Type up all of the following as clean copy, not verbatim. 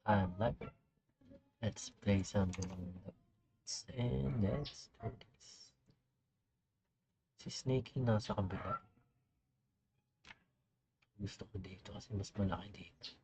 I'm live. Let's play something on the and let's do this. Si Snakey nasa kabila. Gusto ko dito kasi mas malaki dito.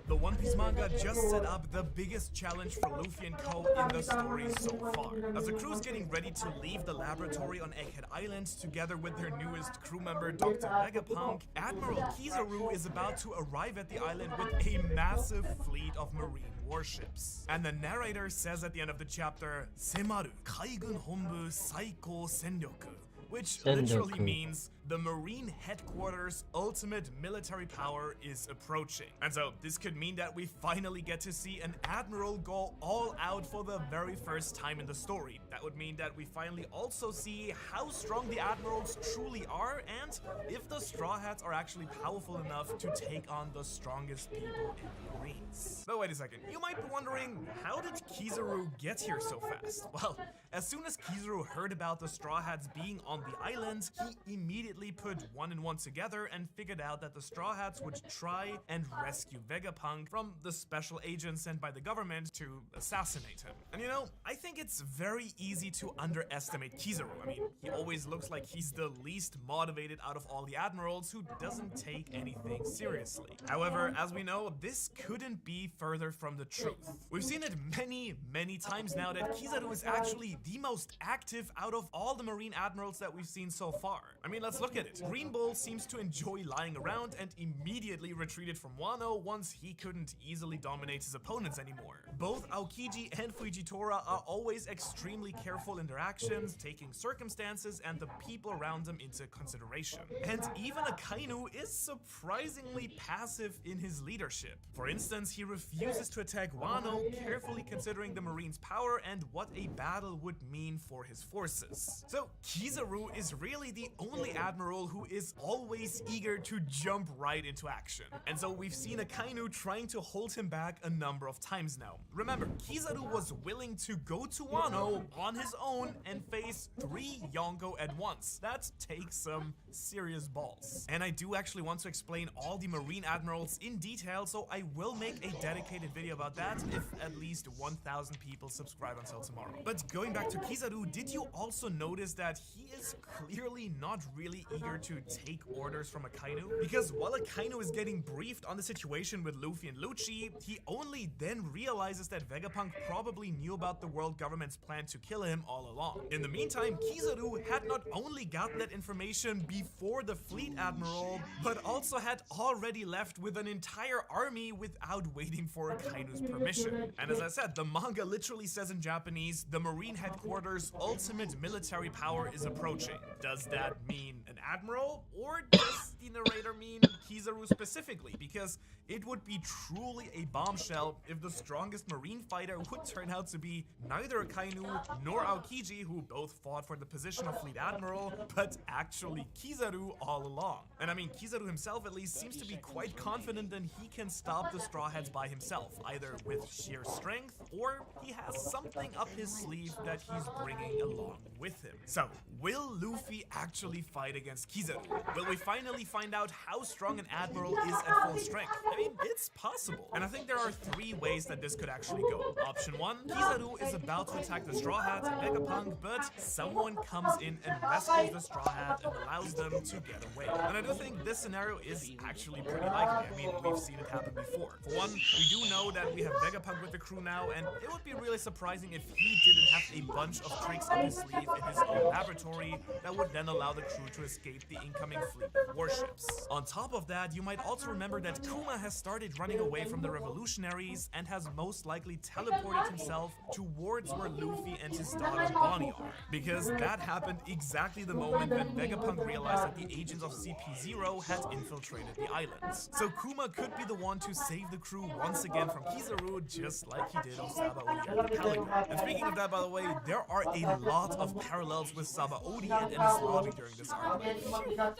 The One Piece manga just set up the biggest challenge for Luffy and Co. in the story so far. As the crew's getting ready to leave the laboratory on Egghead Island together with their newest crew member, Dr. Vegapunk, Admiral Kizaru is about to arrive at the island with a massive fleet of marine warships. And the narrator says at the end of the chapter, Semaru Kaigun Honbu Saiko Senryoku, which literally means the Marine headquarters' ultimate military power is approaching. And so this could mean that we finally get to see an admiral go all out for the very first time in the story. That would mean that we finally also see how strong the admirals truly are and if the Straw Hats are actually powerful enough to take on the strongest people in the Marines. But wait a second, you might be wondering, how did Kizaru get here so fast? Well, as soon as Kizaru heard about the Straw Hats being on the island, he immediately put one and one together and figured out that the Straw Hats would try and rescue Vegapunk from the special agent sent by the government to assassinate him. And you know, I think it's very easy to underestimate Kizaru. I mean, he always looks like he's the least motivated out of all the admirals who doesn't take anything seriously. However, as we know, this couldn't be further from the truth. We've seen it many times now that Kizaru is actually the most active out of all the Marine admirals that we've seen so far. I mean, let's look look at it. Green Bull seems to enjoy lying around and immediately retreated from Wano once he couldn't easily dominate his opponents anymore. Both Aokiji and Fujitora are always extremely careful in their actions, taking circumstances and the people around them into consideration. And even Akainu is surprisingly passive in his leadership. For instance, he refuses to attack Wano, carefully considering the Marine's power and what a battle would mean for his forces. So Kizaru is really the only admiral who is always eager to jump right into action. And so we've seen Akainu trying to hold him back a number of times now. Remember, Kizaru was willing to go to Wano on his own and face 3 Yonko at once. That takes some serious balls. And I do actually want to explain all the Marine admirals in detail, so I will make a dedicated video about that if at least 1,000 people subscribe until tomorrow. But going back to Kizaru, did you also notice that he is clearly not really eager to take orders from Akainu? Because while Akainu is getting briefed on the situation with Luffy and Lucci, he only then realizes that Vegapunk probably knew about the world government's plan to kill him all along. In the meantime, Kizaru had not only gotten that information before the fleet admiral, but also had already left with an entire army without waiting for Akainu's permission. And as I said, the manga literally says in Japanese, the Marine headquarters' ultimate military power is approaching. Does that mean an admiral, or does the narrator mean Kizaru specifically? Because it would be truly a bombshell if the strongest Marine fighter would turn out to be neither Akainu nor Aokiji, who both fought for the position of Fleet Admiral, but actually Kizaru all along. And I mean, Kizaru himself at least seems to be quite confident that he can stop the Straw Hats by himself, either with sheer strength, or he has something up his sleeve that he's bringing along with him. So, will Luffy actually fight against Kizaru? Will we finally find out how strong an admiral is at full strength? I mean, it's possible. And I think there are 3 ways that this could actually go. Option 1, Kizaru is about to attack the Straw Hats and Vegapunk, but someone comes in and rescues the Straw Hat and allows them to get away. And I do think this scenario is actually pretty likely. I mean, we've seen it happen before. For one, we do know that we have Vegapunk with the crew now, and it would be really surprising if he didn't have a bunch of tricks up his sleeve in his own laboratory that would then allow the crew to escape the incoming fleet of warships. On top of that, you might also remember that Kuma has started running away from the revolutionaries and has most likely teleported himself towards where Luffy and his daughter Bonnie are. Because that happened exactly the moment when Vegapunk realized that the agents of CP0 had infiltrated the islands. So Kuma could be the one to save the crew once again from Kizaru, just like he did on Sabaody Archipelago. And speaking of that, by the way, there are a lot of parallels with Sabaody and Enies Lobby during this arc.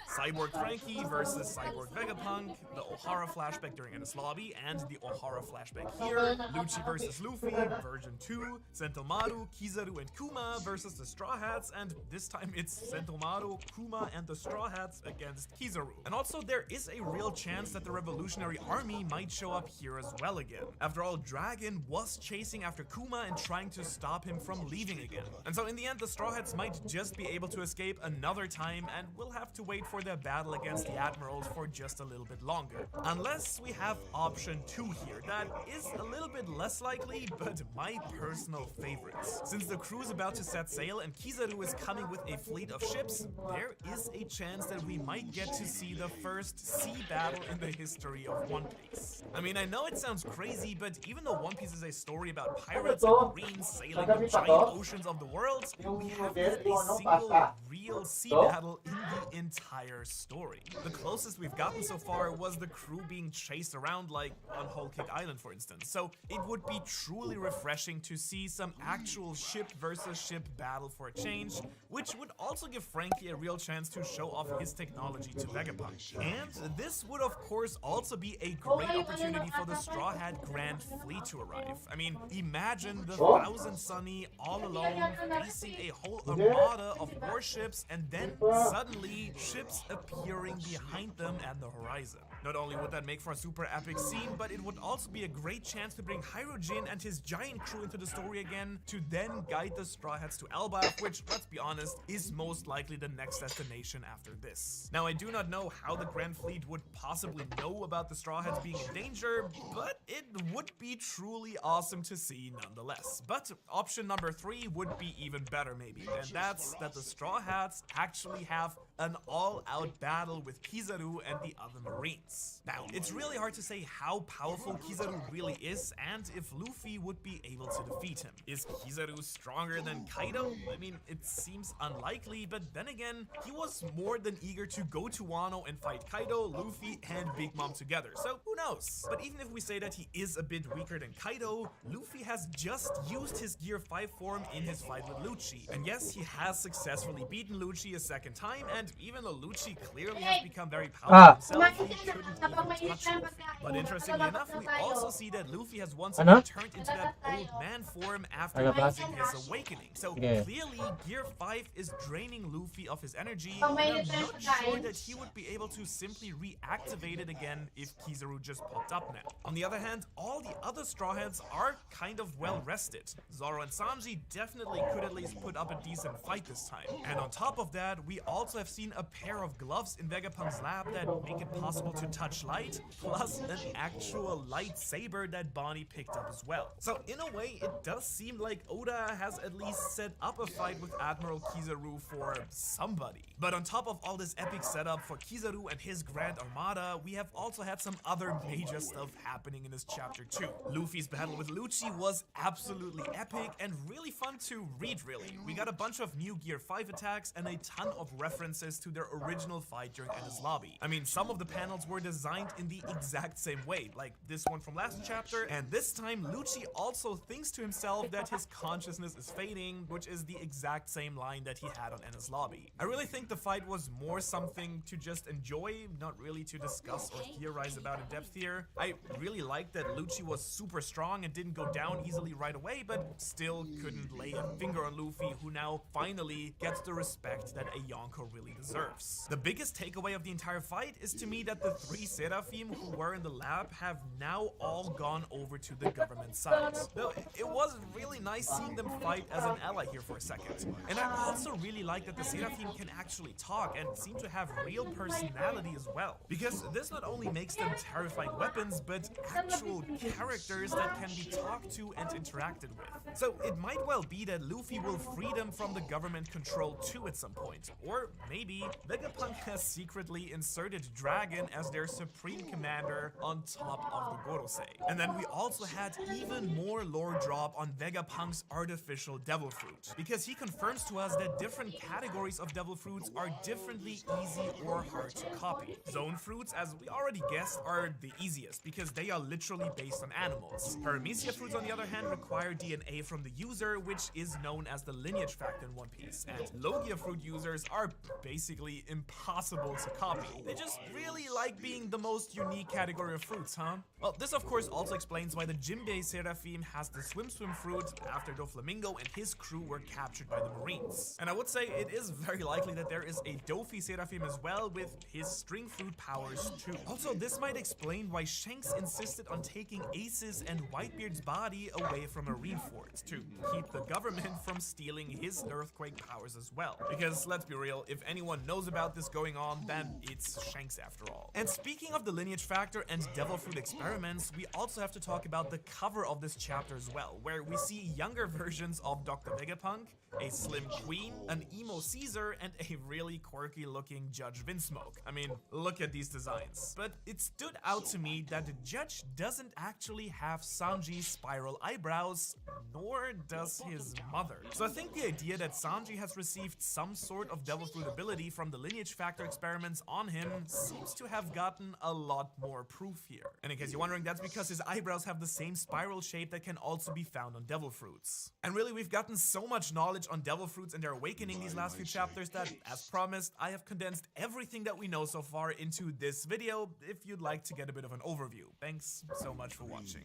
Cyborg Frankie versus Cyborg Vegapunk, the Ohara flashback during Enies Lobby, and the Ohara flashback here, Lucci versus Luffy, version 2, Sentomaru, Kizaru, and Kuma versus the Straw Hats, and this time it's Sentomaru, Kuma, and the Straw Hats against Kizaru. And also, there is a real chance that the Revolutionary Army might show up here as well again. After all, Dragon was chasing after Kuma and trying to stop him from leaving again. And so in the end, the Straw Hats might just be able to escape another time, and we'll have to wait for their battle against the Admirals for just a little bit longer. Unless we have option 2 here, that is a little bit less likely, but my personal favorites. Since the crew is about to set sail and Kizaru is coming with a fleet of ships, there is a chance that we might get to see the first sea battle in the history of One Piece. I mean, I know it sounds crazy, but even though One Piece is a story about pirates and marines sailing the giant oceans of the world, we haven't had a single real sea battle in the entire story. The closest we've gotten so far was the crew being chased around, like on Whole Cake Island, for instance. So it would be truly refreshing to see some actual ship versus ship battle for a change, which would also give Frankie a real chance to show off his technology to Vegapunk. And this would of course also be a great opportunity for the Straw Hat Grand Fleet to arrive. I mean, imagine the Thousand Sunny all alone facing a whole armada of warships, and then suddenly ships appearing behind them at the horizon. Not only would that make for a super epic scene, but it would also be a great chance to bring Hirojin and his giant crew into the story again, to then guide the Straw Hats to Elbaf, which, let's be honest, is most likely the next destination after this. Now, I do not know how the Grand Fleet would possibly know about the Straw Hats being in danger, but it would be truly awesome to see nonetheless. But option number 3 would be even better maybe, and that's that the Straw Hats actually have an all-out battle with Kizaru and the other Marines. Now, it's really hard to say how powerful Kizaru really is and if Luffy would be able to defeat him. Is Kizaru stronger than Kaido? I mean, it seems unlikely, but then again, he was more than eager to go to Wano and fight Kaido, Luffy, and Big Mom together, so who knows? But even if we say that he is a bit weaker than Kaido, Luffy has just used his Gear 5 form in his fight with Lucci. And yes, he has successfully beaten Lucci a second time, and even though Lucci clearly has become very powerful himself, he couldn't even touch Luffy. But interestingly enough, we also see that Luffy has once again turned into that old man form after using his awakening. So clearly, Gear 5 is draining Luffy of his energy, and I'm not sure that he would be able to simply reactivate it again if Kizaru just popped up now. On the other hand, all the other Straw Hats are kind of well rested. Zoro and Sanji definitely could at least put up a decent fight this time. And on top of that, we also have seen a pair of gloves in Vegapunk's lab that make it possible to touch light, plus an actual lightsaber that Bonnie picked up as well. So in a way, it does seem like Oda has at least set up a fight with Admiral Kizaru for somebody. But on top of all this epic setup for Kizaru and his Grand Armada, we have also had some other major stuff happening in this chapter too. Luffy's battle with Lucci was absolutely epic and really fun to read, really. We got a bunch of new Gear 5 attacks and a ton of references to their original fight during Enies Lobby. I mean, some of the panels were designed in the exact same way, like this one from last chapter, and this time Lucci also thinks to himself that his consciousness is fading, which is the exact same line that he had on Enies Lobby. I really think the fight was more something to just enjoy, not really to discuss or theorize about in depth here. I really liked that Lucci was super strong and didn't go down easily right away, but still couldn't lay a finger on Luffy, who now finally gets the respect that a Yonko really deserves. The biggest takeaway of the entire fight is to me that the three Seraphim who were in the lab have now all gone over to the government side. Though it was really nice seeing them fight as an ally here for a second. And I also really like that the Seraphim can actually talk and seem to have real personality as well. Because this not only makes them terrifying weapons, but actual characters that can be talked to and interacted with. So it might well be that Luffy will free them from the government control too at some point. Or maybe Vegapunk has secretly inserted Dragon as their supreme commander on top of the Gorosei. And then we also had even more lore drop on Vegapunk's artificial devil fruit, because he confirms to us that different categories of devil fruits are differently easy or hard to copy. Zone fruits, as we already guessed, are the easiest because they are literally based on animals. Paramecia fruits, on the other hand, require DNA from the user, which is known as the lineage factor in One Piece. And Logia fruit users are basically impossible to copy. They just really like being the most unique category of fruits, huh? Well, this of course also explains why the Jinbei Seraphim has the Swim fruit after Doflamingo and his crew were captured by the Marines. And I would say it is very likely that there is a Dofi Seraphim as well with his string fruit powers too. Also, this might explain why Shanks insisted on taking Ace's and Whitebeard's body away from Marineford to keep the government from stealing his earthquake powers as well. Because let's be real, if anyone knows about this going on, then it's Shanks after all. And speaking of the lineage factor and devil fruit experiments, we also have to talk about the cover of this chapter as well, where we see younger versions of Dr. Vegapunk, a slim Queen, an emo Caesar, and a really quirky looking Judge Vinsmoke. I mean, look at these designs. But it stood out to me that the Judge doesn't actually have Sanji's spiral eyebrows, nor does his mother. So I think the idea that Sanji has received some sort of devil fruit ability from the lineage factor experiments on him seems to have gotten a lot more proof here. And in case you're wondering, that's because his eyebrows have the same spiral shape that can also be found on devil fruits. And really, we've gotten so much knowledge on devil fruits and their awakening these last few chapters that, as promised, I have condensed everything that we know so far into this video if you'd like to get a bit of an overview. Thanks so much for watching.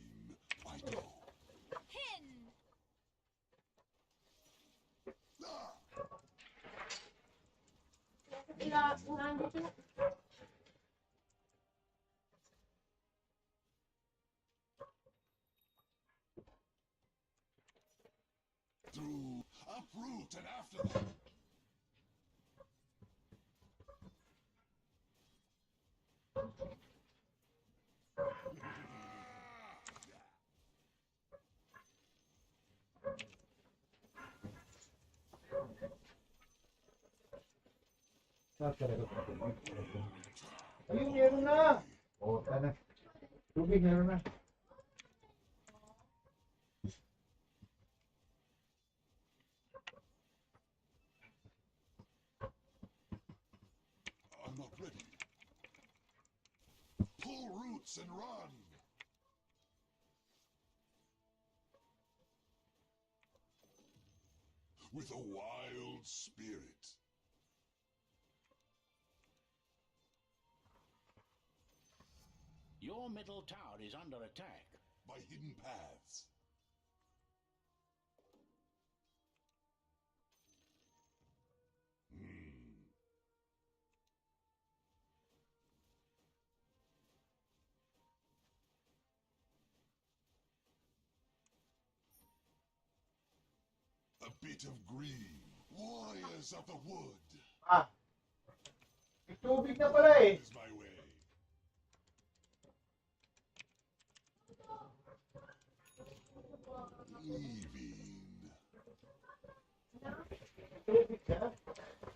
Through, uproot, and after them. Ayun, meron na! Oo, sana. Tubig, meron na. I'm not ready. Pull roots and run. With a wild spirit. Your middle tower is under attack. By hidden paths. A bit of green. Warriors of the wood. Ah! May tubig na pala eh. Is my way. Leaving. Tubig na.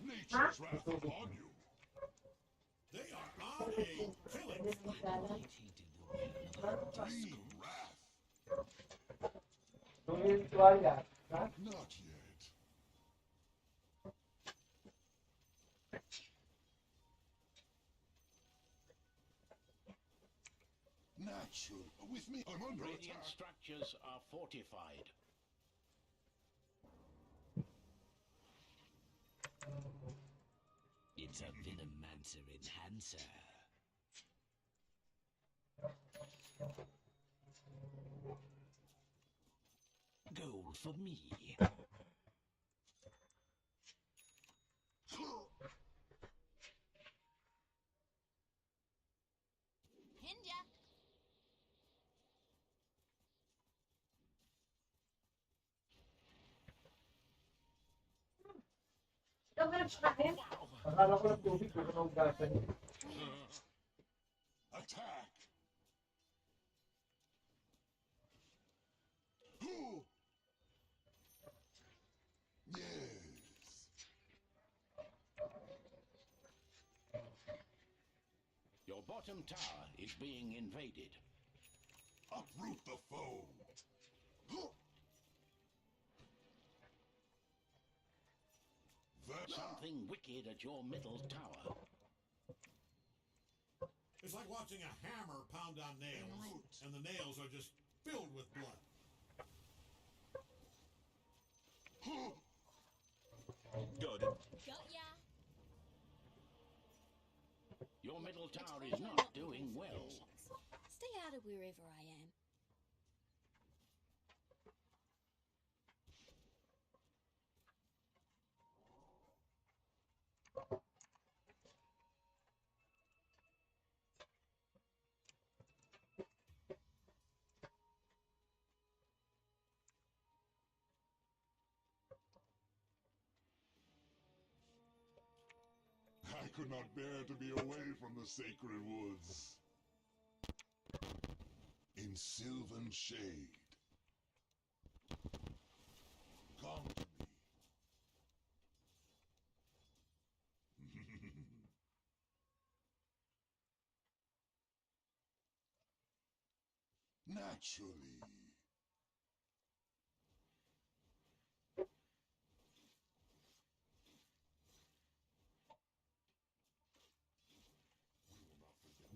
Nature's wrath upon you. They are on a killing green wrath. Tubig yung tuwalya. Ha? Not yet. Natural. With me, I'm under Radiant attack. structures are fortified. It's a Venomancer enhancer. Gold for me. Hinja. Akala ko ng tubig, pero naugasan niya. Attack. Who? Yes. Your bottom tower is being invaded. Uproot the foe. Something wicked at your middle tower. It's like watching a hammer pound on nails, and the nails are just filled with blood. Got him. Got ya. Your middle tower is not doing well. Stay out of wherever I am. I could not bear to be away from the sacred woods. In sylvan shade. Come to me. Naturally.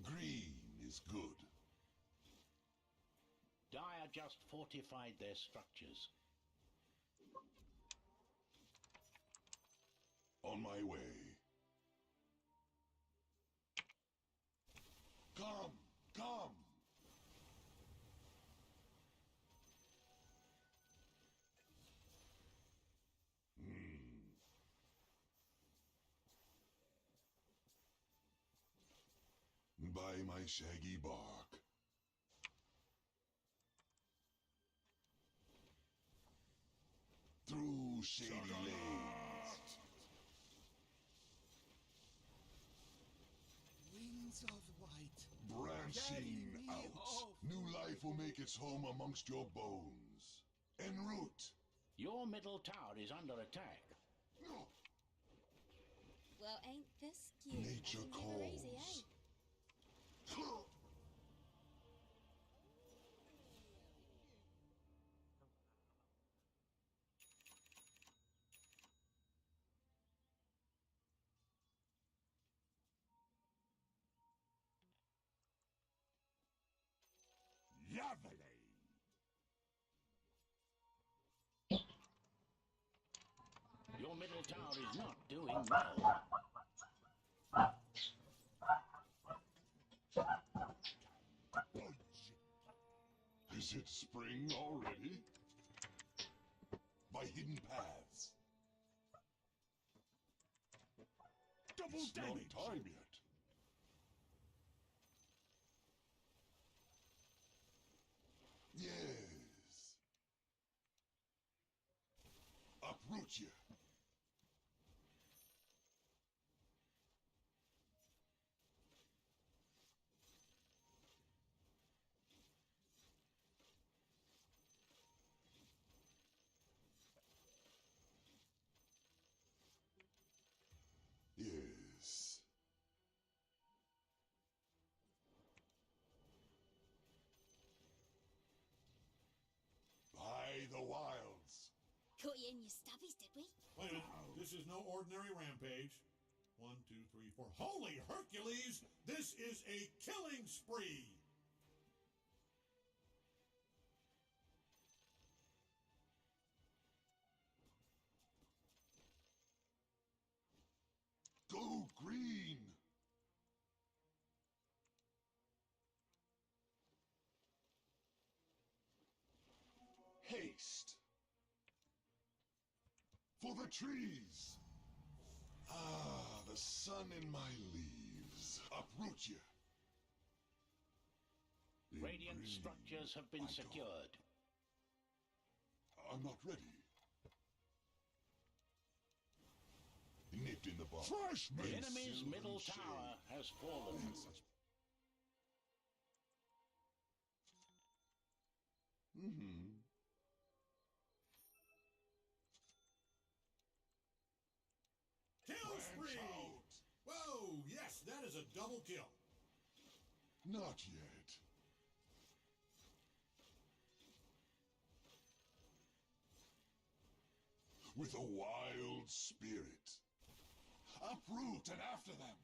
Green is good. Dire just fortified their structures. On my way. Come, come. By my shaggy bark. Through shady lanes. Wings of white. Branching out. New life will make its home amongst your bones. En route. Your middle tower is under attack. Well, ain't this cute? Nature Never easy, calls. Lovely. Your middle tower is not doing well. Is it spring already? By hidden paths. Double It's not damage. time yet. Yes. Uproot you. Yes. By the wilds. Caught you in your stubbies, did we? Wait a minute. This is no ordinary rampage. 1, 2, 3, 4. Holy Hercules! This is a killing spree! Go green. Haste. For the trees. Ah, the sun in my leaves. Uproot you. In Radiant green, structures have been I go. secured. I'm not ready. Nipped in the bud. Fresh The meat. enemy's Sylvan middle shade. tower has fallen. Mm-hmm. Kill spree! Branch out. Whoa, yes, that is a double kill. Not yet. With a wild spirit. Uproot and after them.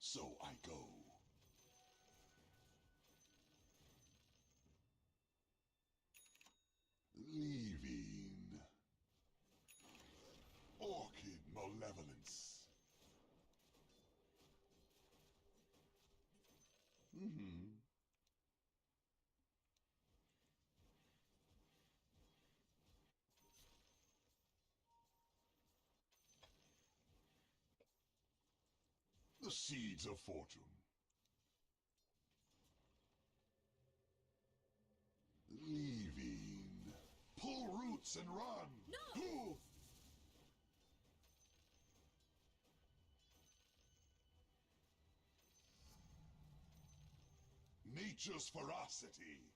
So I go. Leaving. Orchid malevolence. Mm-hmm. The seeds of fortune. Leaving. Pull roots and run. No! Ooh. Nature's ferocity.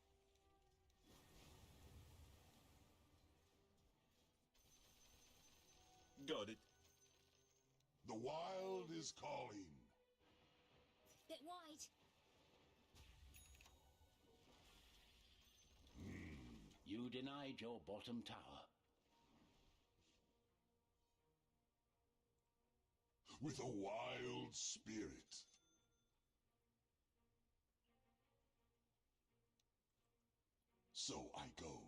Got it. The wild is calling. Bit wide. You denied your bottom tower. With a wild spirit. So I go.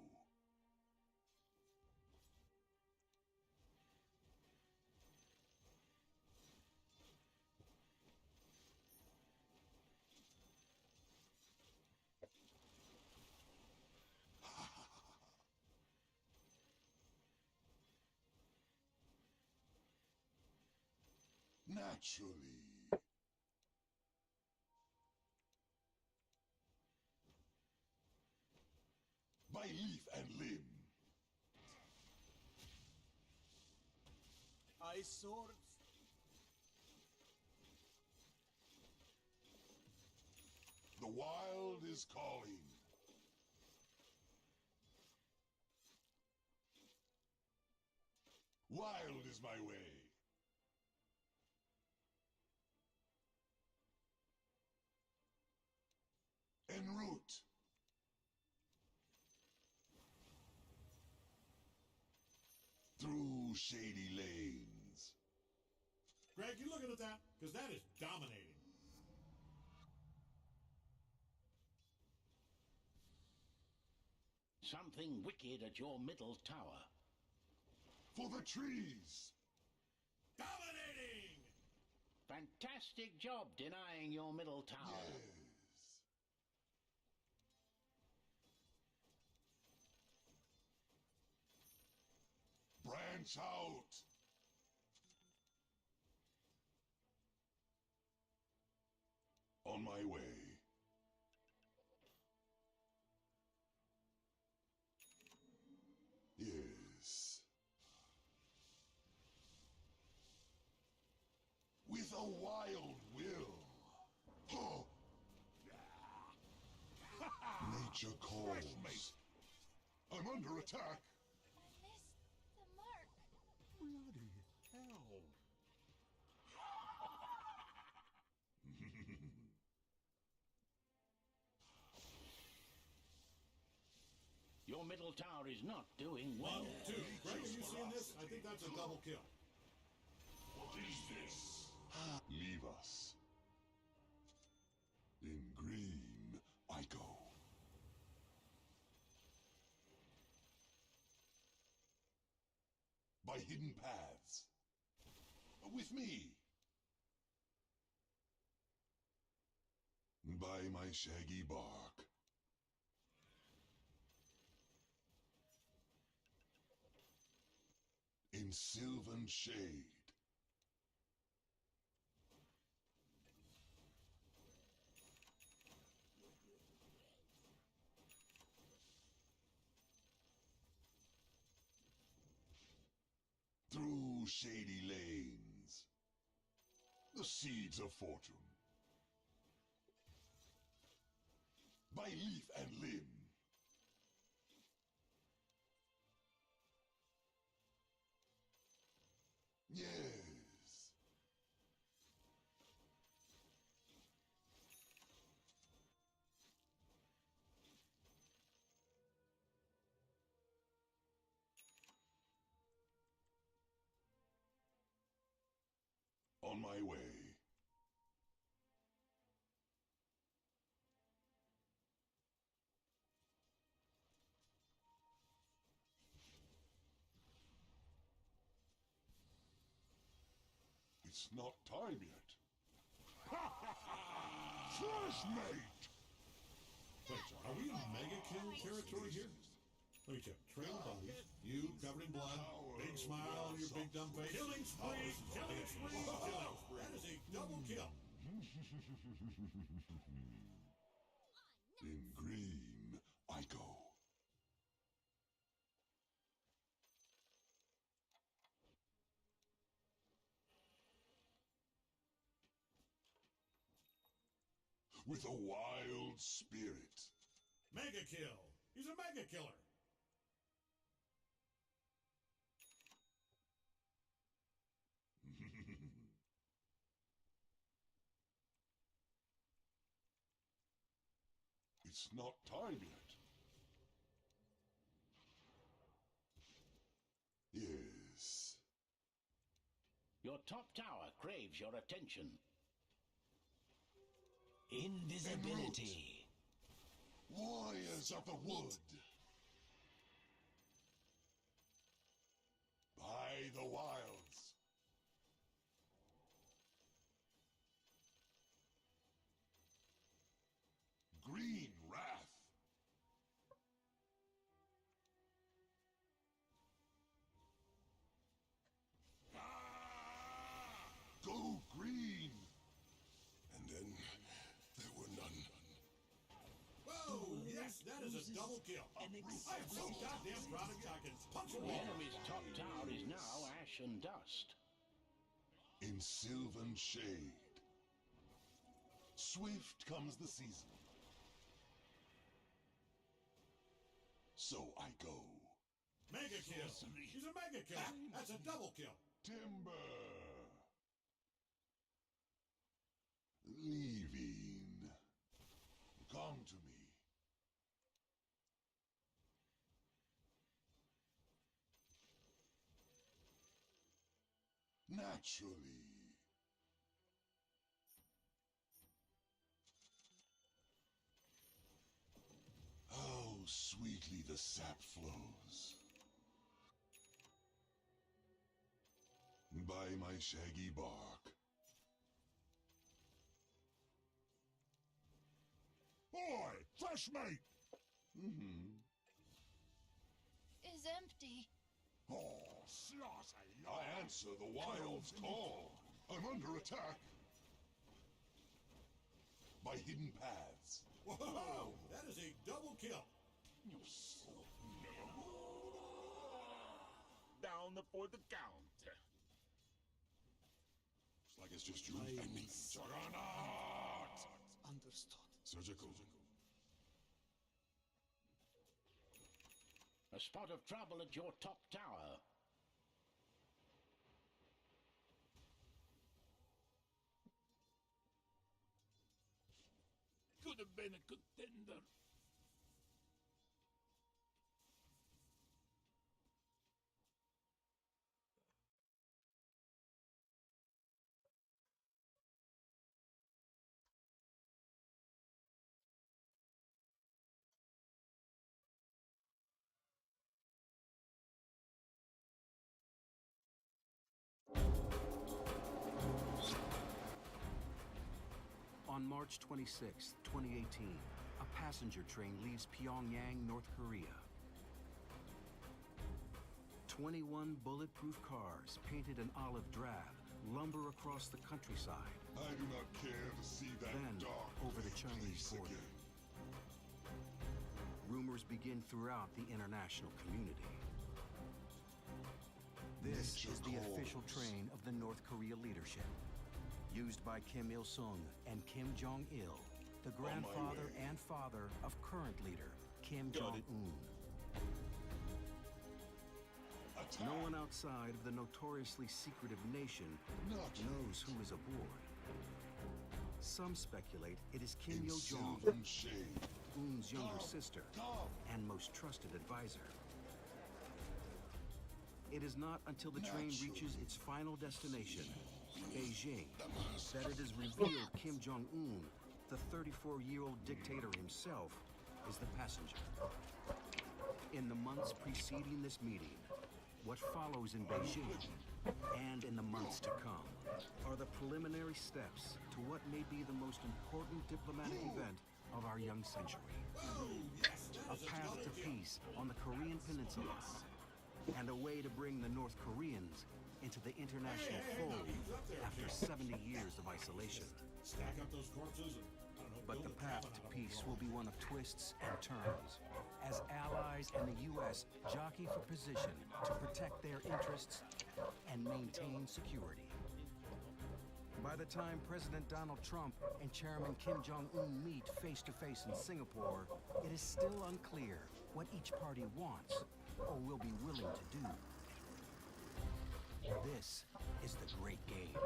Naturally. By leaf and limb. Ice swords. The wild is calling. Wild is my way. En route. Through shady lanes. Greg, you looking at that? Because that is dominating. Something wicked at your middle tower. For the trees. Dominating! Fantastic job denying your middle tower. Yes. Branch out. On my way. Yes. With a wild will. Oh. Nature calls. I'm under attack. I missed the mark. Bloody hell. Your middle tower is not doing well. 1, 2. Greg, have you seen this? I think that's a double kill. What is this? Leave us. In green, I go. By hidden paths. With me. By my shaggy bark. In sylvan shade. Through shady lanes. The seeds of fortune. By leaf and limb. Yes. On my way. It's not time yet. First mate! Wait, so are we in mega kill territory here? Let me check. Trail bodies, you covered in blood, big smile on your big dumb face. Killing spree! Killing spree! Killing spree! That is a double kill. In green, I go. With a wild spirit. Mega kill! He's a mega killer! It's not time yet. Yes. Your top tower craves your attention. Invisibility. Warriors of the wood. By the wilds. Green wrath. Go green. And then there were none. Whoa! Yes, that is a double kill. I am so goddamn proud of you, I can punch a The wall. enemy's top tower is now ash and dust. In sylvan shade. Swift comes the season. So I go. Mega kill. She's a mega kill. That's a double kill. Timber. Leaving. Come to me. Naturally. How sweetly the sap flows. By my shaggy bark. Boy, fresh mate. Is empty. Oh, slaughter. I answer the wild's call. I'm under attack. By hidden paths. Whoa, that is a double kill. Down for the count. Looks like it's just you and me. Juggernaut! Understood. Surgical. A spot of trouble at your top tower. Could have been a contender. On March 26, 2018, a passenger train leaves Pyongyang, North Korea. 21 bulletproof cars, painted an olive drab, lumber across the countryside. I do not care to see that Then, dark over the Chinese place border. again. Rumors begin throughout the international community. This Nature is the calls. official train of the North Korea leadership, used by Kim Il-sung and Kim Jong-il, the grandfather way. and father of current leader Kim Jong-un. Attack! No one outside of the notoriously secretive nation Not knows who is aboard. Some speculate it is Kim in Yo-jong, sylvan shade. Un's younger Come, sister come. and most trusted advisor. It is not until the train reaches its final destination, Beijing, that it is revealed Kim Jong-un, the 34-year-old dictator himself, is the passenger. In the months preceding this meeting, what follows in Beijing, and in the months to come, are the preliminary steps to what may be the most important diplomatic event of our young century. A path to peace on the Korean Peninsula, and a way to bring the North Koreans into the international fold after 70 years of isolation. Stack up those corpses and, I don't know, But build the a path cabin to out peace there. will be one of twists and turns, as allies and the U.S. jockey for position to protect their interests and maintain security. By the time President Donald Trump and Chairman Kim Jong-un meet face-to-face in Singapore, it is still unclear what each party wants or will be willing to do. This is the great game.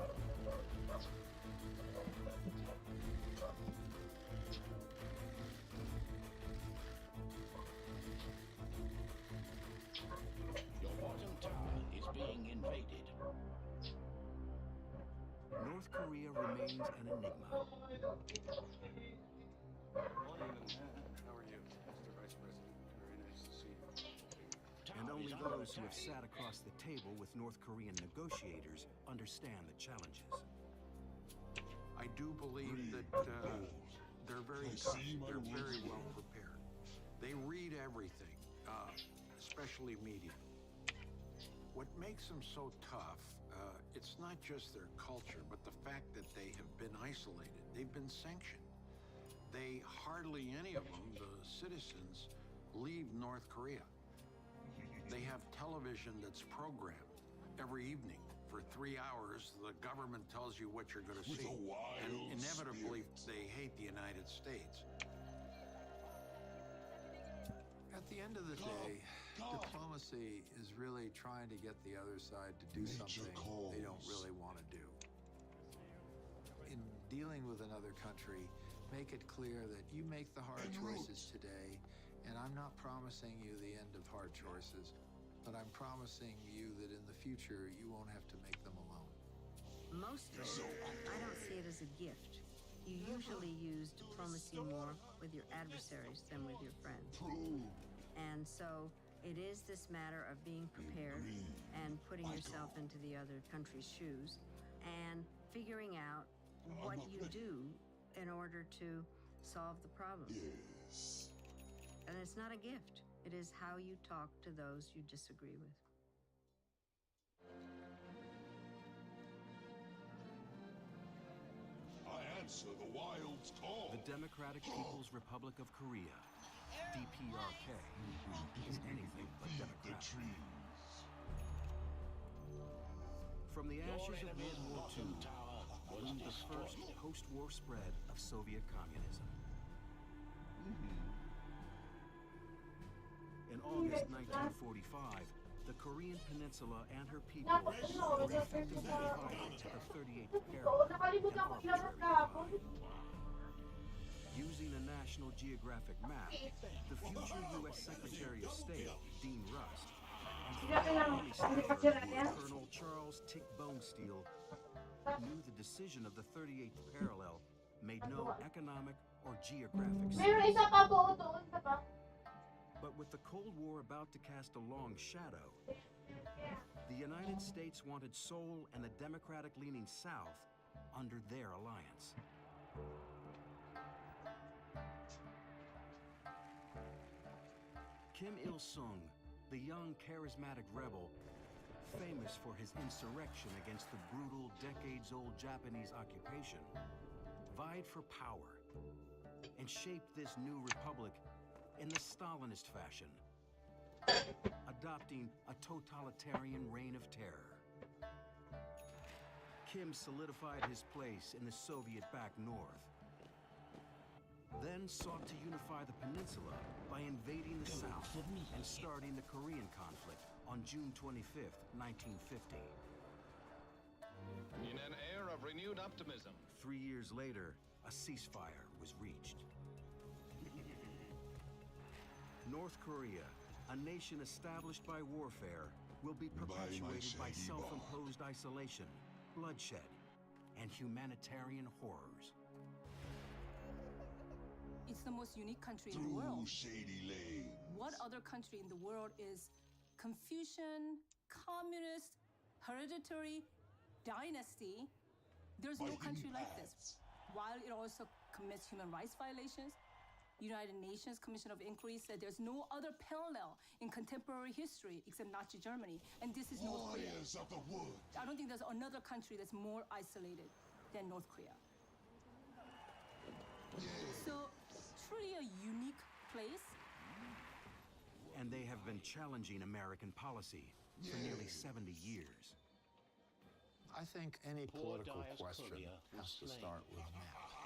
Your bottom tower is being invaded. North Korea remains an enigma. Morning, how are you, Mr. Vice President? Very nice to see you. And Tower only is under those who have attack. sat across the table with North Korean negotiators understand the challenges. I do believe that they're very I tough. see my They're wounds very well healed. prepared. They read everything, especially media. What makes them so tough, it's not just their culture, but the fact that they have been isolated. They've been sanctioned. They, hardly any of them, the citizens, leave North Korea. They have television that's programmed every evening. For 3 hours, the government tells you what you're going to With see. a wild And inevitably, spirit. they hate the United States. At the end of the day, Diplomacy is really trying to get the other side to do something they don't really want to do. In dealing with another country, make it clear that you make the hard choices today, and I'm not promising you the end of hard choices, but I'm promising you that in the future you won't have to make them alone. Mostly, I don't see it as a gift. You usually use diplomacy more with your adversaries than with your friends. And so it is this matter of being prepared and putting yourself into the other country's shoes and figuring out what you do in order to solve the problem. Yes. And it's not a gift. It is how you talk to those you disagree with. I answer the wild's call. The Democratic People's Republic of Korea, DPRK, is anything but The democratic. trees. From the ashes of World War II bloomed the first post-war spread of Soviet communism. In August 1945, the Korean Peninsula and her people were effectively divided at the 38th parallel and arbitrary divide. Using a National Geographic map, the future U.S. Secretary of State, Dean Rust, and Army Staffer Colonel Charles Tick Bonesteel knew the decision of the 38th parallel made no economic or geographic sense. But with the Cold War about to cast a long shadow, the United States wanted Seoul and the democratic-leaning South under their alliance. Kim Il-sung, the young, charismatic rebel, famous for his insurrection against the brutal, decades-old Japanese occupation, vied for power and shaped this new republic in the Stalinist fashion, adopting a totalitarian reign of terror. Kim solidified his place in the Soviet-backed North, then sought to unify the peninsula by invading the South and starting the Korean conflict on June 25th, 1950. In an air of renewed optimism, 3 years later, a ceasefire was reached. North Korea, a nation established by warfare, will be perpetuated by self-imposed isolation, bloodshed, and humanitarian horrors. It's the most unique country in the world. Shady lanes. What other country in the world is Confucian, communist, hereditary, dynasty? There's no country like this. While it also commits human rights violations, United Nations Commission of Inquiry said there's no other parallel in contemporary history except Nazi Germany, and this is North Korea. Of the woods. I don't think there's another country that's more isolated than North Korea. So, truly a unique place. And they have been challenging American policy for nearly 70 years. I think any political question has to start with a map.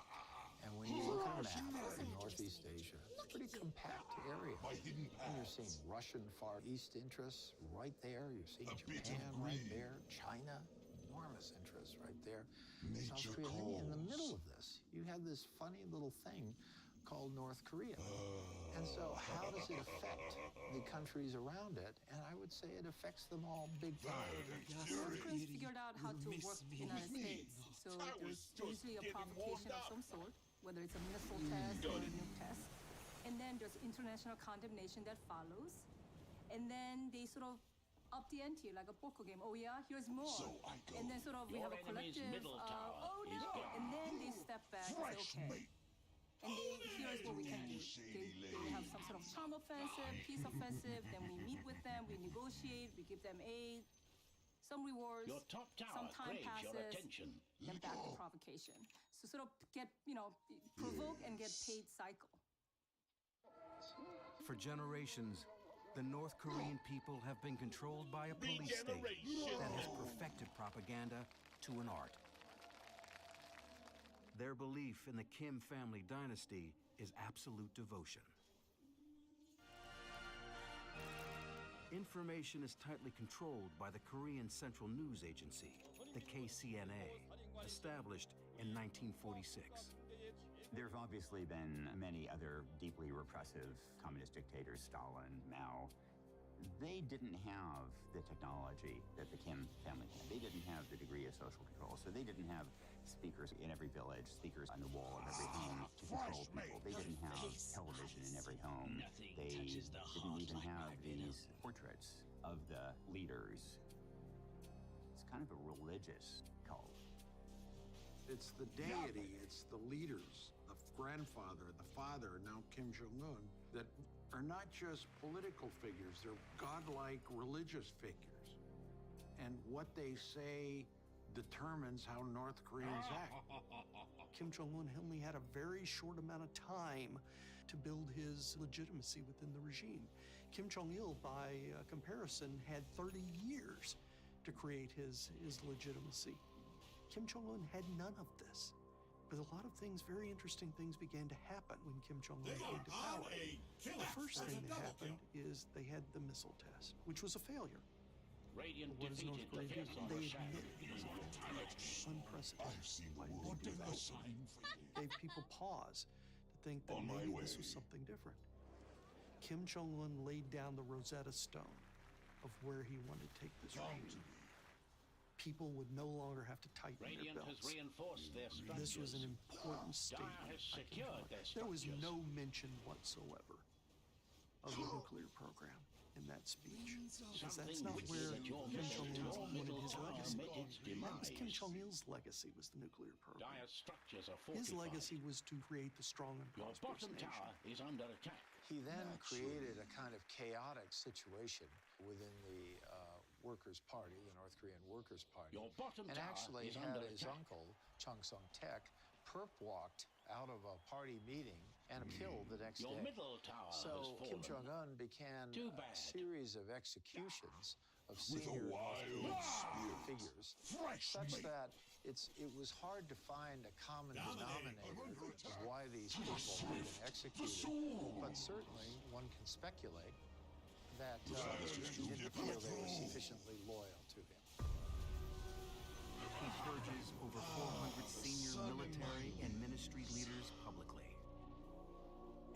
And when you look at a map in Northeast Asia, it's a pretty compact area. And you're seeing Russian Far East interests right there. You're seeing Japan right there. China, enormous interests right there. South Korea. And in the middle of this, you have this funny little thing called North Korea. And so how does it affect the countries around it? And I would say it affects them all big time. North Korea's figured out how to work with the United States. So there's usually a provocation of some sort, whether it's a missile test or a nuke test. And then there's international condemnation that follows. And then they sort of up the ante like a poker game. Oh yeah, here's more. And then sort of we have a collective, oh no. And then they step back and say, okay. And here's what we can do. They have some sort of charm offensive, peace offensive, then we meet with them, we negotiate, we give them aid, some rewards, Your top tower some time craves your passes, attention. then back to provocation. So sort of get, provoke and get paid cycle. For generations, the North Korean people have been controlled by a police state that has perfected propaganda to an art. Their belief in the Kim family dynasty is absolute devotion. Information is tightly controlled by the Korean Central News Agency, the KCNA, established in 1946. There have obviously been many other deeply repressive communist dictators, Stalin, Mao. They didn't have the technology that the Kim family had. They didn't have the degree of social control. So they didn't have speakers in every village, speakers on the wall of every home to control people. They didn't have television in every home. They didn't even have these portraits of the leaders. It's kind of a religious cult. It's the deity, it's the leaders, the grandfather, the father, now Kim Jong-un, that are not just political figures, they're godlike religious figures. And what they say determines how North Koreans act. Kim Jong-un only had a very short amount of time to build his legitimacy within the regime. Kim Jong-il, by comparison, had 30 years to create his legitimacy. Kim Jong-un had none of this. But a lot of things, very interesting things, began to happen when Kim Jong-un came to power. The first thing that happened is they had the missile test, which was a failure. Radiant What does North Korea do? They admit it was a failure. Unprecedented. Why did they do that? Gave people pause to think that maybe this was something different. Kim Jong-un laid down the Rosetta Stone of where he wanted to take this regime. People would no longer have to tighten Radiant their belts. has reinforced their structures. This was an important statement. Dire has secured their There was structures. no mention whatsoever of the nuclear program in that speech. Because that's not where Kim Jong-un wanted his legacy. That was Kim Jong-il's legacy, was the nuclear program. Dire structures are His fortified. legacy was to create the strong and Your prosperous bottom nation. tower is under attack. He then created a kind of chaotic situation within the Workers' Party, the North Korean Workers' Party. Your bottom and tower actually is had under his attack. uncle, Chung Sung-taek, perp-walked out of a party meeting and killed the next Your day. middle tower has So Kim fallen. Jong-un began Too a bad. series of executions of With a senior wild spirit. figures, Fresh such meat. that it was hard to find a common denominator of why these people had been executed. But certainly one can speculate that he didn't feel they were sufficiently loyal to him. He purges over 400 senior military and ministry leaders publicly.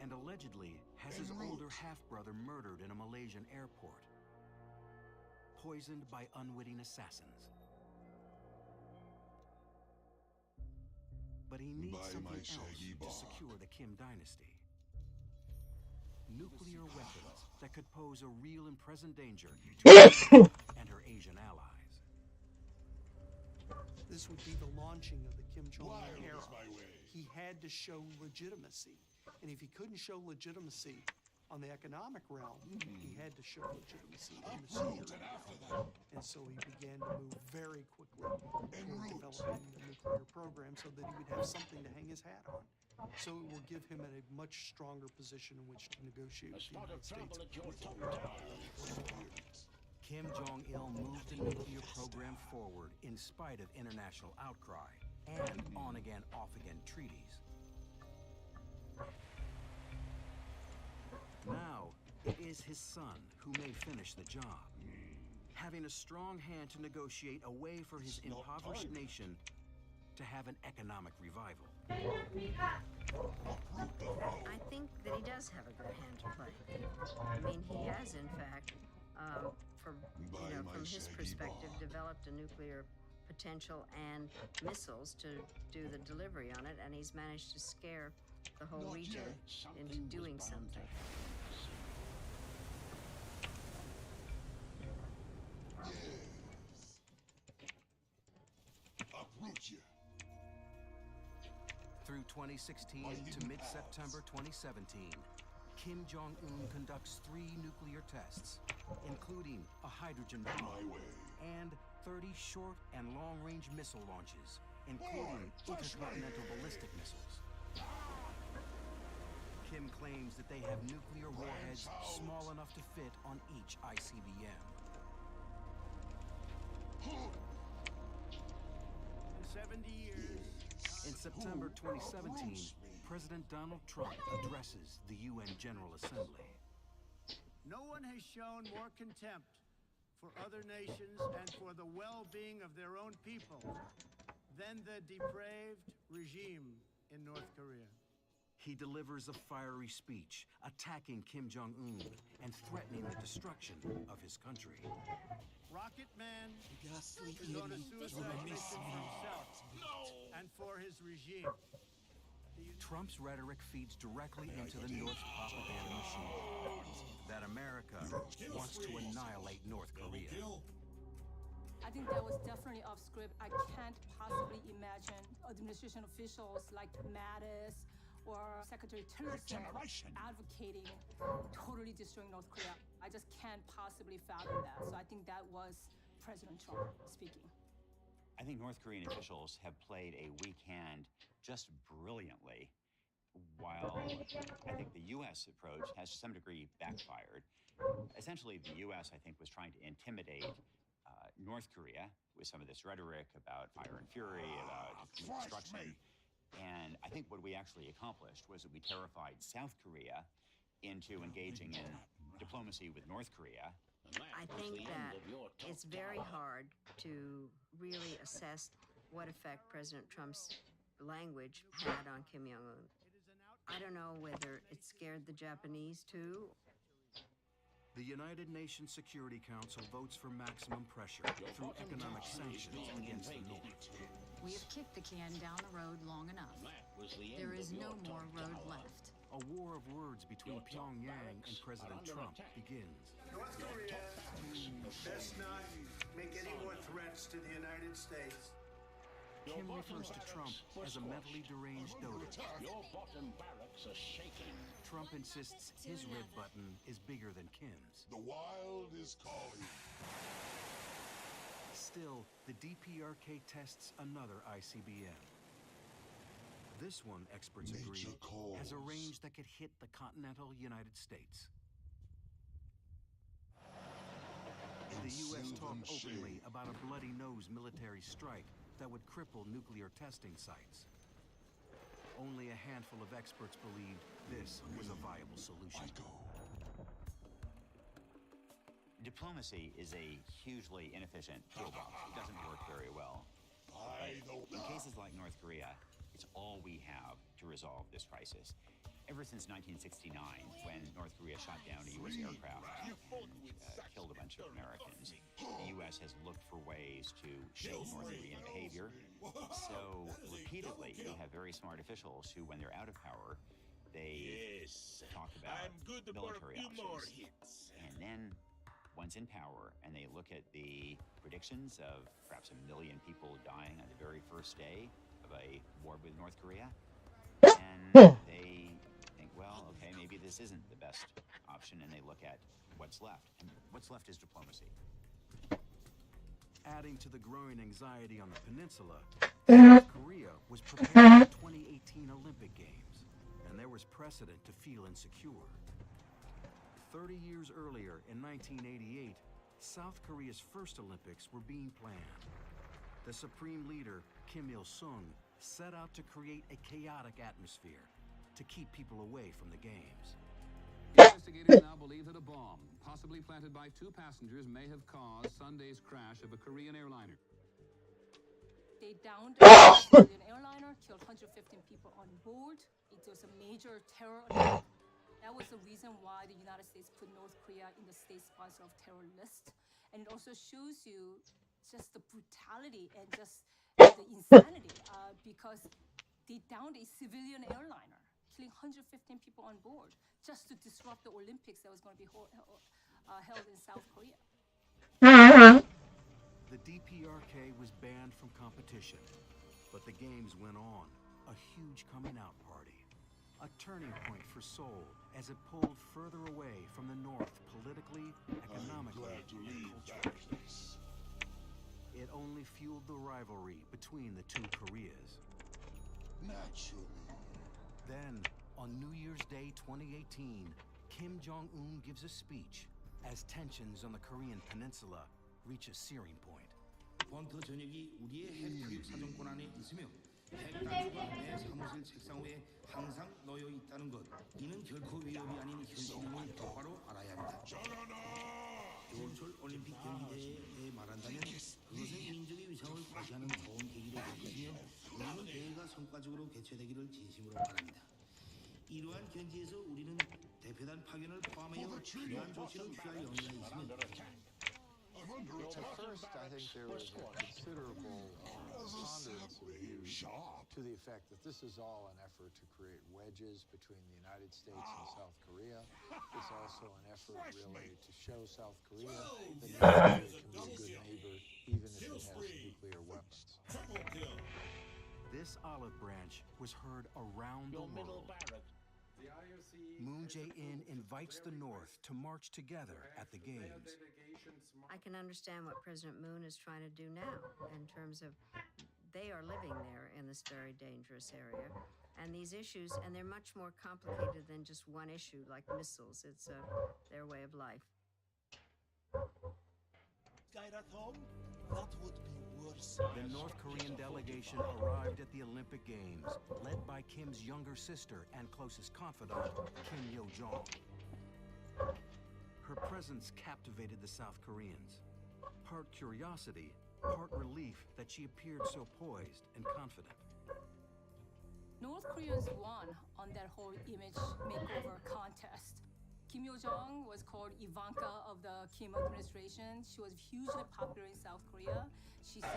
And allegedly has his older half-brother murdered in a Malaysian airport. Poisoned by unwitting assassins. But he needs By something my else shaggy to bar. secure the Kim dynasty. Nuclear weapons that could pose a real and present danger to China and her Asian allies. This would be the launching of the Kim Jong-un Wild era. is my way. He had to show legitimacy. And if he couldn't show legitimacy on the economic realm, he had to show legitimacy in the security realm. And so he began to move very quickly toward developing the nuclear program so that he would have something to hang his hat on. So it will give him a much stronger position in which to negotiate A with the spot of United States. trouble at your top tower. Kim Jong-il moved the nuclear program forward in spite of international outcry and on-again, off-again treaties. Now, it is his son who may finish the job, having a strong hand to negotiate a way for his impoverished nation to have an economic revival. I think that he does have a good hand to play. I mean, he has, in fact, from his perspective, developed a nuclear potential and missiles to do the delivery on it, and he's managed to scare the whole region into doing something. Uproot you. Through 2016 to mid-September 2017, Kim Jong-un conducts 3 nuclear tests, including a hydrogen bomb and 30 short and long-range missile launches, including intercontinental ballistic missiles. Kim claims that they have nuclear warheads small enough to fit on each ICBM. In 70 years. In September 2017, President Donald Trump addresses the UN General Assembly. No one has shown more contempt for other nations and for the well-being of their own people than the depraved regime in North Korea. He delivers a fiery speech, attacking Kim Jong-un and threatening the destruction of his country. Rocket Man is on a suicide mission for himself and for his regime. Trump's rhetoric feeds directly into the North's propaganda machine. That America wants to annihilate North Korea. I think that was definitely off script. I can't possibly imagine administration officials like Mattis or Secretary Tillerson advocating totally destroying North Korea. I just can't possibly fathom that. So I think that was President Trump speaking. I think North Korean officials have played a weak hand just brilliantly, while I think the U.S. approach has to some degree backfired. Essentially, the U.S., I think, was trying to intimidate North Korea with some of this rhetoric about fire and fury, about destruction. And I think what we actually accomplished was that we terrified South Korea into engaging in diplomacy with North Korea. I think that it's very hard to really assess what effect President Trump's language had on Kim Jong-un. I don't know whether it scared the Japanese too. The United Nations Security Council votes for maximum pressure through economic sanctions against the North. We have kicked the can down the road long enough. There is no more road left. A war of words between Pyongyang and President Trump begins. North Korea best not make any more threats to the United States. Kim refers to Trump as a mentally deranged dodo. Your bottom barracks are shaking. Trump insists his red button is bigger than Kim's. The wild is calling. Still, the DPRK tests another ICBM. This one, experts agree, has a range that could hit the continental United States. The U.S. talked openly about a bloody-nose military strike that would cripple nuclear testing sites. Only a handful of experts believed this was a viable solution. Diplomacy is a hugely inefficient toolbox. It doesn't work very well. In cases like North Korea, it's all we have to resolve this crisis. Ever since 1969, when North Korea shot down a U.S. aircraft and killed a bunch of Americans, the U.S. has looked for ways to shape North Korean behavior. So repeatedly, you have very smart officials who, when they're out of power, they talk about military options. And then, once in power, and they look at the predictions of perhaps 1 million people dying on the very first day of a war with North Korea, and they think, well, okay, maybe this isn't the best option, and they look at what's left. And what's left is diplomacy. Adding to the growing anxiety on the peninsula, South Korea was preparing for the 2018 Olympic Games, and there was precedent to feel insecure. 30 years earlier, in 1988, South Korea's first Olympics were being planned. The supreme leader, Kim Il-sung, set out to create a chaotic atmosphere to keep people away from the games. Investigators now believe that a bomb, possibly planted by 2 passengers, may have caused Sunday's crash of a Korean airliner. They downed a Korean airliner, killed 115 people on board. It was a major terror attack. That was the reason why the United States put North Korea in the state sponsor of terror list. And it also shows you just the brutality and just the insanity because they downed a civilian airliner, killing 115 people on board just to disrupt the Olympics that was going to be held in South Korea. The DPRK was banned from competition, but the games went on, a huge coming out party. A turning point for Seoul as it pulled further away from the North politically, economically, and culturally. It only fueled the rivalry between the two Koreas. Naturally. Then, on New Year's Day 2018, Kim Jong-un gives a speech as tensions on the Korean peninsula reach a searing point. 펀트 전역이 우리의 핵 사정권 안에 있으며 핵가루가 내 사무실 책상 위에 항상 놓여 있다는 것. 이는 결코 위협이 아닌 현실임을 똑바로 알아야 합니다. 겨울철 올림픽 경기대회에 대해 말한다면 그것은 민족의 위상을 과시하는 좋은 계기로 될 것이며 우리는 대회가 성과적으로 개최되기를 진심으로 바랍니다. 이러한 견지에서 우리는 대표단 파견을 포함하여 필요한 조치를 취할 용의가 있으면 At first, I think there was a considerable ponderance of views to the effect that this is all an effort to create wedges between the United States and South Korea. It's also an effort really to show South Korea that North Korea can be a good neighbor even if it has nuclear weapons. This olive branch was heard around the world. Moon Jae-in invites the North to march together at the Games. I can understand what President Moon is trying to do now in terms of they are living there in this very dangerous area. And these issues, and they're much more complicated than just one issue like missiles. It's their way of life. That would be worse. The North Korean delegation arrived at the Olympic Games, led by Kim's younger sister and closest confidant, Kim Yo-jong. Her presence captivated the South Koreans. Part curiosity, part relief that she appeared so poised and confident. North Koreans won on that whole image makeover contest. Kim Yo-jong was called Ivanka of the Kim administration. She was hugely popular in South Korea. She said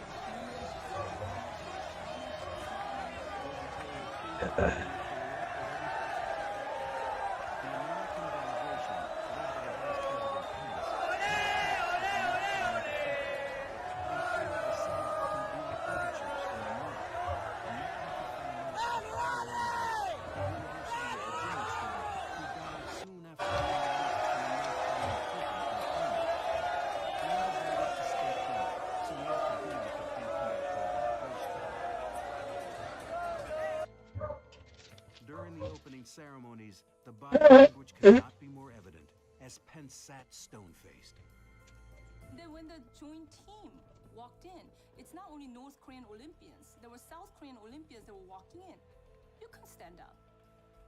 During the opening ceremonies, the body language could not be more evident, as Pence sat stone-faced. Then when the joint team walked in, it's not only North Korean Olympians. There were South Korean Olympians that were walking in. You can stand up.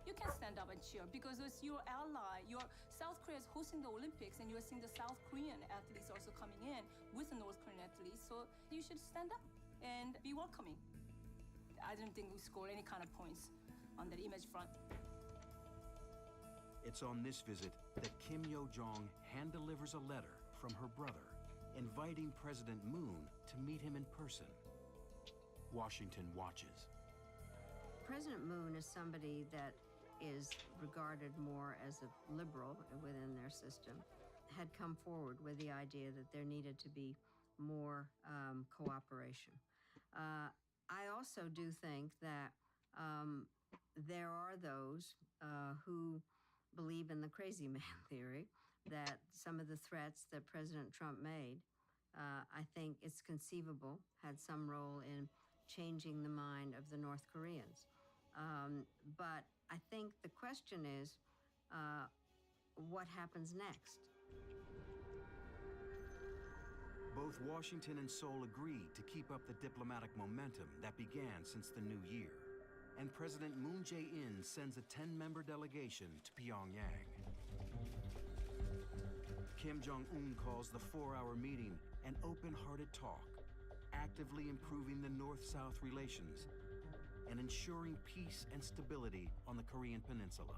You can stand up and cheer because it's your ally. Your South Korea is hosting the Olympics and you're seeing the South Korean athletes also coming in with the North Korean athletes. So you should stand up and be welcoming. I didn't think we scored any kind of points on that image front. It's on this visit that Kim Yo-jong hand-delivers a letter from her brother, inviting President Moon to meet him in person. Washington watches. President Moon is somebody that is regarded more as a liberal within their system, had come forward with the idea that there needed to be more cooperation. I also do think that there are those who believe in the crazy man theory, that some of the threats that President Trump made, I think it's conceivable, had some role in changing the mind of the North Koreans. But I think the question is, what happens next? Both Washington and Seoul agreed to keep up the diplomatic momentum that began since the new year. And President Moon Jae-in sends a 10-member delegation to Pyongyang. Kim Jong-un calls the 4-hour meeting an open-hearted talk, actively improving the North-South relations and ensuring peace and stability on the Korean Peninsula.